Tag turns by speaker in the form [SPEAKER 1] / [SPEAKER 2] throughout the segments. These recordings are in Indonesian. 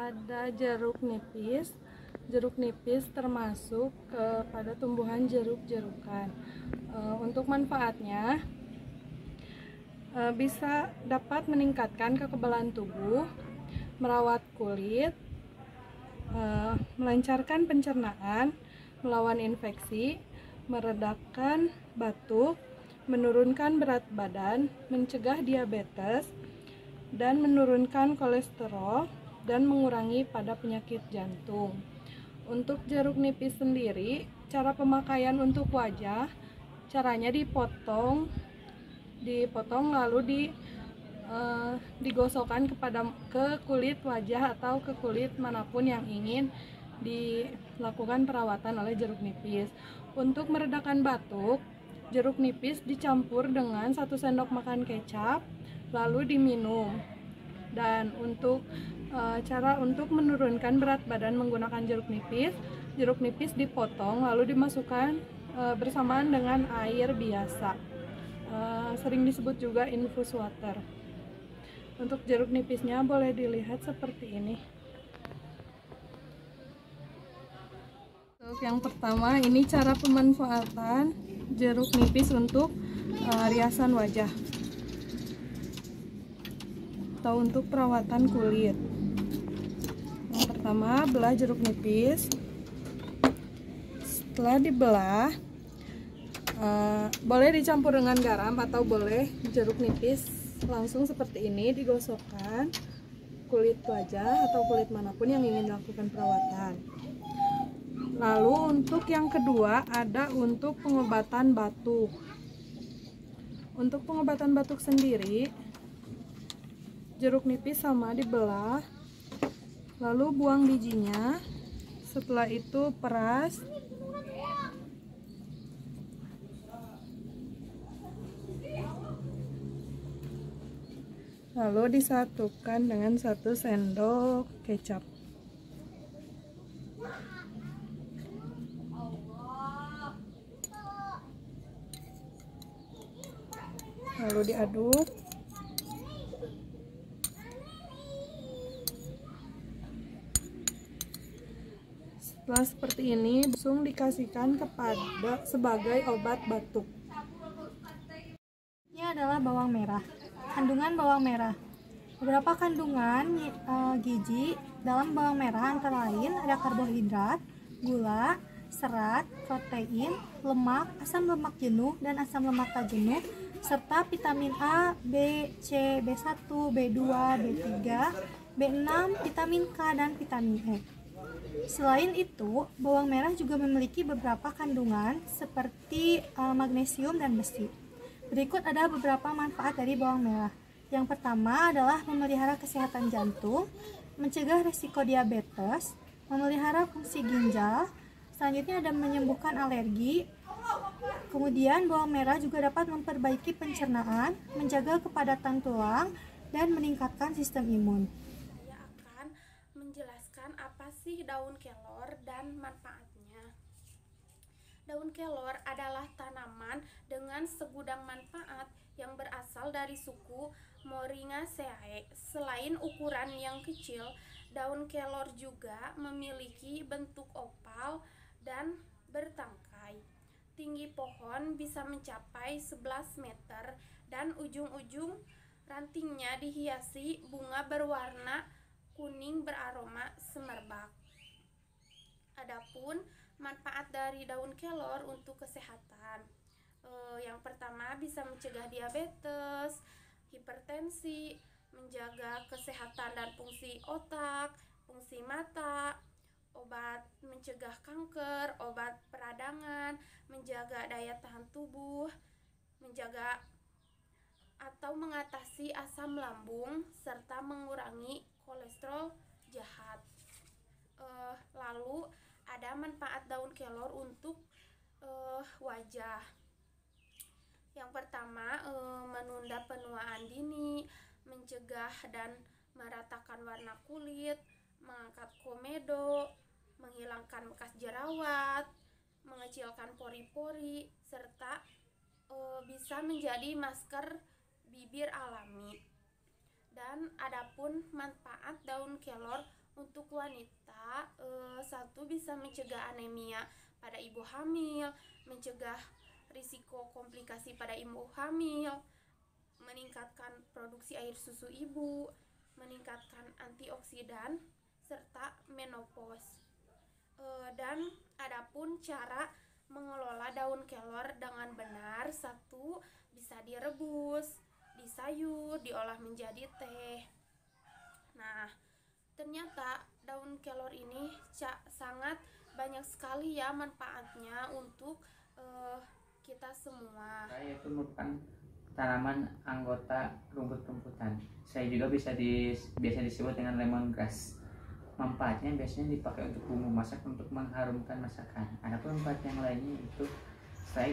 [SPEAKER 1] ada jeruk nipis. Jeruk nipis termasuk pada tumbuhan jeruk-jerukan. Untuk manfaatnya bisa dapat meningkatkan kekebalan tubuh, merawat kulit, melancarkan pencernaan, melawan infeksi, meredakan batuk, menurunkan berat badan, mencegah diabetes, dan menurunkan kolesterol, dan mengurangi pada penyakit jantung. Untuk jeruk nipis sendiri, cara pemakaian untuk wajah, caranya dipotong lalu digosokkan ke kulit wajah atau ke kulit manapun yang ingin dilakukan perawatan oleh jeruk nipis. Untuk meredakan batuk, jeruk nipis dicampur dengan 1 sendok makan kecap lalu diminum. Dan untuk cara untuk menurunkan berat badan menggunakan jeruk nipis dipotong lalu dimasukkan bersamaan dengan air biasa. Sering disebut juga infus water. Untuk jeruk nipisnya boleh dilihat seperti ini. Untuk yang pertama, ini cara pemanfaatan jeruk nipis untuk riasan wajah atau untuk perawatan kulit. Yang pertama, belah jeruk nipis. Setelah dibelah, boleh dicampur dengan garam atau boleh jeruk nipis langsung seperti ini digosokkan kulit wajah atau kulit manapun yang ingin dilakukan perawatan. Lalu untuk yang kedua ada untuk pengobatan batuk. Untuk pengobatan batuk sendiri, jeruk nipis sama dibelah, lalu buang bijinya. Setelah itu peras. Lalu disatukan dengan 1 sendok kecap. Lalu diaduk. Setelah seperti ini, langsung dikasihkan kepada sebagai obat batuk.
[SPEAKER 2] Ini adalah bawang merah. Kandungan bawang merah. Beberapa kandungan gizi dalam bawang merah antara lain ada karbohidrat, gula, serat, protein, lemak, asam lemak jenuh dan asam lemak tak jenuh, serta vitamin A, B, C, B1, B2, B3, B6, vitamin K, dan vitamin E. Selain itu, bawang merah juga memiliki beberapa kandungan seperti magnesium dan besi. Berikut ada beberapa manfaat dari bawang merah. Yang pertama adalah memelihara kesehatan jantung, mencegah risiko diabetes, memelihara fungsi ginjal. Selanjutnya ada menyembuhkan alergi. Kemudian bawang merah juga dapat memperbaiki pencernaan, menjaga kepadatan tulang, dan meningkatkan sistem imun.
[SPEAKER 3] Menjelaskan apa sih daun kelor dan manfaatnya. Daun kelor adalah tanaman dengan segudang manfaat yang berasal dari suku Moringaceae. Selain ukuran yang kecil, daun kelor juga memiliki bentuk opal dan bertangkai. Tinggi pohon bisa mencapai 11 meter dan ujung-ujung rantingnya dihiasi bunga berwarna kuning beraroma semerbak. Adapun manfaat dari daun kelor untuk kesehatan, yang pertama bisa mencegah diabetes, hipertensi, menjaga kesehatan dan fungsi otak, fungsi mata, obat mencegah kanker, obat peradangan, menjaga daya tahan tubuh, menjaga atau mengatasi asam lambung, serta mengurangi kolesterol jahat. Lalu ada manfaat daun kelor untuk wajah. Yang pertama, menunda penuaan dini, mencegah dan meratakan warna kulit, mengangkat komedo, menghilangkan bekas jerawat, mengecilkan pori-pori, serta bisa menjadi masker bibir alami. Dan adapun manfaat daun kelor Untuk wanita, satu bisa mencegah anemia pada ibu hamil, mencegah risiko komplikasi pada ibu hamil, meningkatkan produksi air susu ibu, meningkatkan antioksidan, serta menopause. Dan adapun cara mengelola daun kelor dengan benar, satu bisa direbus, disayur, diolah menjadi teh. Nah, ternyata daun kelor ini sangat banyak sekali ya manfaatnya untuk kita semua.
[SPEAKER 4] Saya itu merupakan tanaman anggota rumput-rumputan. Saya juga biasa disebut dengan lemongrass. Manfaatnya biasanya dipakai untuk bumbu masak untuk mengharumkan masakan. Adapun manfaat yang lainnya itu saya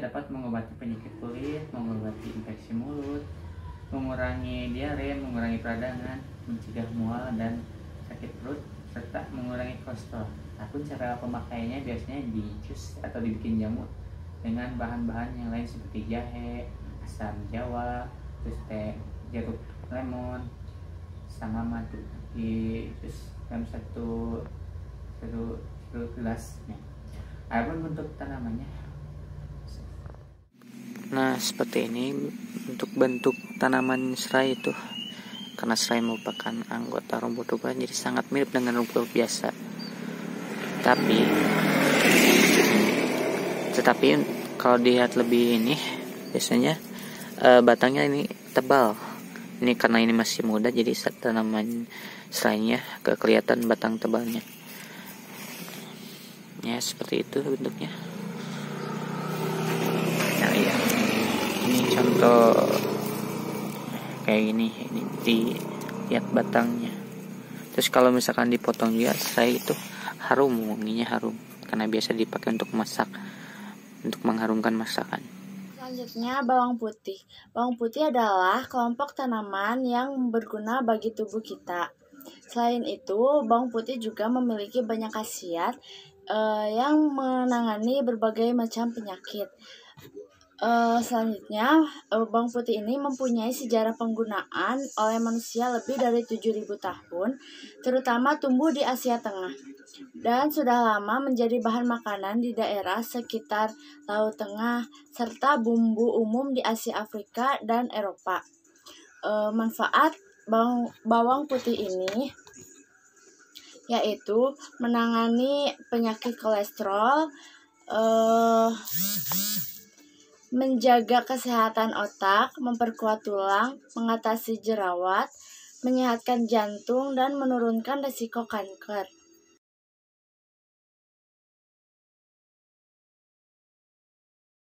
[SPEAKER 4] dapat mengobati penyakit kulit, mengobati infeksi mulut, mengurangi diare, mengurangi peradangan, mencegah mual dan sakit perut, serta mengurangi kolesterol. Adapun cara pemakaiannya biasanya di jus atau dibikin jamu dengan bahan-bahan yang lain seperti jahe, asam jawa, terus teh jeruk lemon, sama madu di jus dalam satu gelas. Adapun bentuk tanamannya,
[SPEAKER 5] nah seperti ini untuk bentuk tanaman serai itu. Karena serai merupakan anggota rumput-rumputan, jadi sangat mirip dengan rumput biasa. Tetapi kalau dilihat lebih ini, biasanya batangnya ini tebal. Ini karena ini masih muda, jadi tanaman serainya kelihatan batang tebalnya. Ya seperti itu bentuknya. Nah ya, ini contoh kayak gini. Ini dilihat batangnya. Terus kalau misalkan dipotong juga, serai itu harum, wanginya harum karena biasa dipakai untuk masak, untuk mengharumkan masakan.
[SPEAKER 6] Selanjutnya, bawang putih. Bawang putih adalah kelompok tanaman yang berguna bagi tubuh kita. Selain itu, bawang putih juga memiliki banyak khasiat yang menangani berbagai macam penyakit. Selanjutnya, bawang putih ini mempunyai sejarah penggunaan oleh manusia lebih dari 7.000 tahun, terutama tumbuh di Asia Tengah, dan sudah lama menjadi bahan makanan di daerah sekitar Laut Tengah, serta bumbu umum di Asia Afrika dan Eropa. Manfaat bawang putih ini yaitu menangani penyakit kolesterol, menjaga kesehatan otak, memperkuat tulang, mengatasi jerawat, menyehatkan jantung, dan menurunkan risiko kanker.